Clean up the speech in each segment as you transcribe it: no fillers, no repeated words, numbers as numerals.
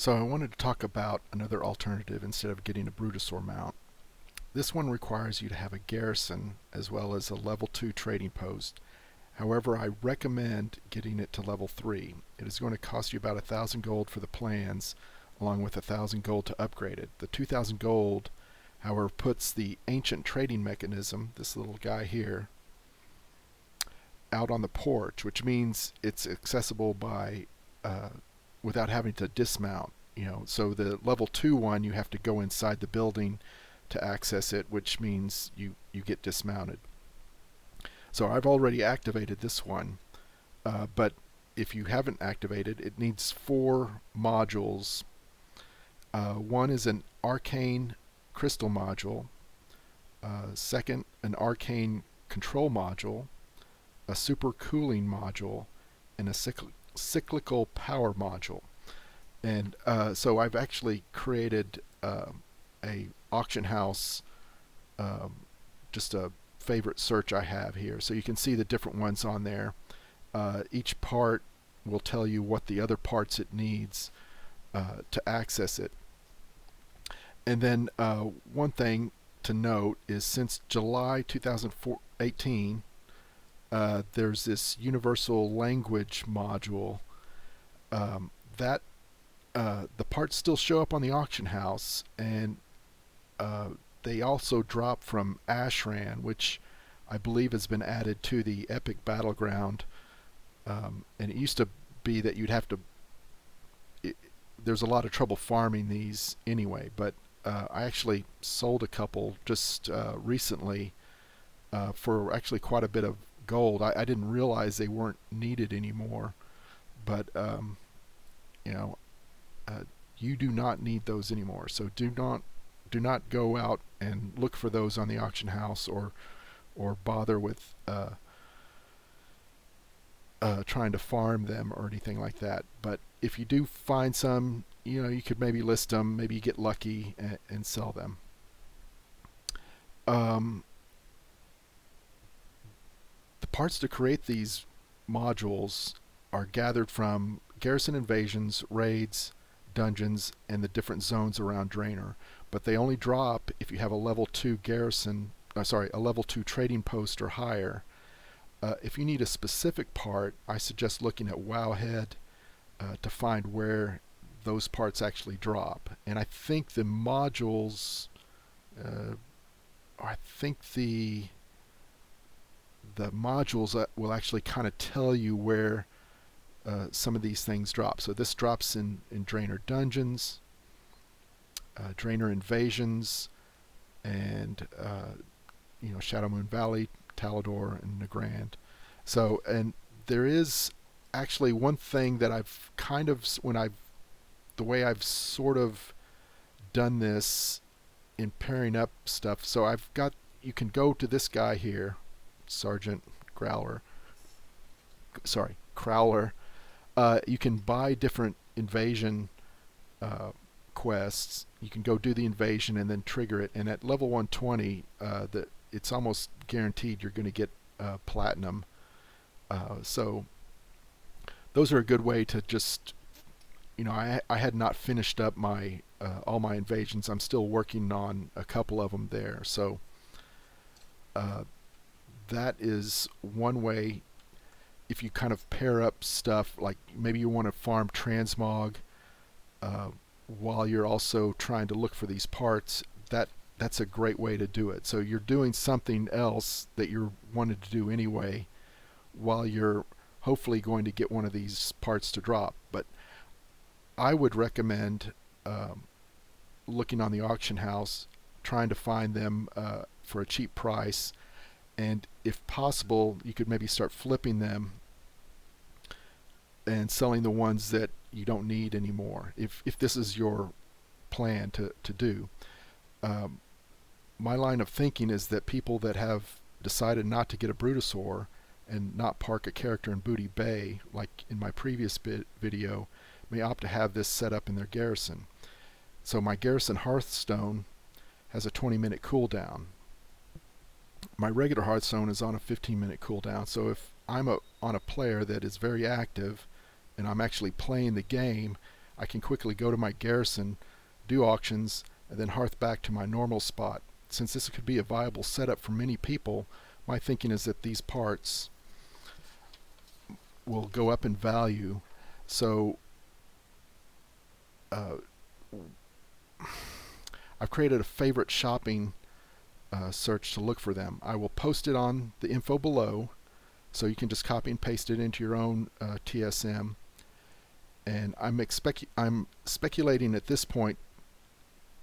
So I wanted to talk about another alternative instead of getting a Brutosaur mount. This one requires you to have a garrison as well as a level 2 trading post. However, I recommend getting it to level 3. It is going to cost you about 1,000 gold for the plans, along with 1,000 gold to upgrade it. The 2,000 gold, however, puts the ancient trading mechanism, this little guy here, out on the porch, which means it's accessible by without having to dismount. So the level 2 one, you have to go inside the building to access it, which means you get dismounted. So I've already activated this one, but if you haven't activated, it needs 4 modules. One is an arcane crystal module, second an arcane control module, a super cooling module, and a cyclical power module. And so I've actually created a auction house, just a favorite search I have here. So you can see the different ones on there. Each part will tell you what the other parts it needs to access it. And then one thing to note is since July 2018, there's this universal language module that the parts still show up on the auction house, and they also drop from Ashran, which I believe has been added to the Epic Battleground. And it used to be that you'd have to there's a lot of trouble farming these anyway, but I actually sold a couple just recently for actually quite a bit of gold. I didn't realize they weren't needed anymore, but you do not need those anymore. So do not go out and look for those on the auction house, or bother with trying to farm them or anything like that. But if you do find some, you could maybe list them, maybe you get lucky and sell them. The parts to create these modules are gathered from garrison invasions, raids, dungeons, and the different zones around Draenor, but they only drop if you have a level 2 garrison, a level 2 trading post or higher. If you need a specific part, I suggest looking at Wowhead to find where those parts actually drop. And I think the modules, the modules will actually kind of tell you where some of these things drop. So this drops in Draenor Dungeons, Draenor Invasions, and Shadowmoon Valley, Talador, and Nagrand. So, and there is actually one thing that I've kind of, the way I've sort of done this in pairing up stuff. So you can go to this guy here, Sergeant Crowler. You can buy different invasion quests. You can go do the invasion and then trigger it. And at level 120, it's almost guaranteed you're going to get platinum. So those are a good way to just, I had not finished up my all my invasions. I'm still working on a couple of them there. So that is one way. If you kind of pair up stuff, like maybe you want to farm transmog while you're also trying to look for these parts, that's a great way to do it. So you're doing something else that you wanted to do anyway while you're hopefully going to get one of these parts to drop. But I would recommend looking on the auction house, trying to find them for a cheap price, and if possible you could maybe start flipping them and selling the ones that you don't need anymore, if this is your plan to do. My line of thinking is that people that have decided not to get a Brutosaur and not park a character in Booty Bay, like in my previous video, may opt to have this set up in their garrison. So my garrison Hearthstone has a 20-minute cooldown. My regular Hearthstone is on a 15-minute cooldown. So if I'm on a player that is very active and I'm actually playing the game, I can quickly go to my garrison, do auctions, and then hearth back to my normal spot. Since this could be a viable setup for many people, my thinking is that these parts will go up in value. So I've created a favorite shopping search to look for them. I will post it on the info below, so you can just copy and paste it into your own TSM. And I'm speculating at this point,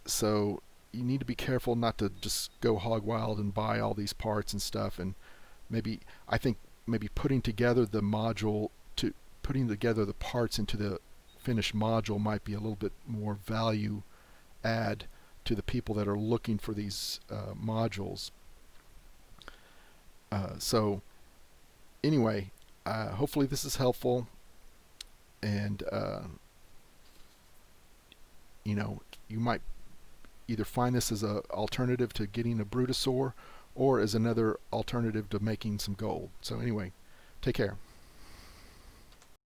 so you need to be careful not to just go hog wild and buy all these parts and stuff. And I think maybe putting together the parts into the finished module might be a little bit more value add to the people that are looking for these modules. So anyway, hopefully this is helpful, and you might either find this as an alternative to getting a Brutosaur or as another alternative to making some gold. So anyway, take care.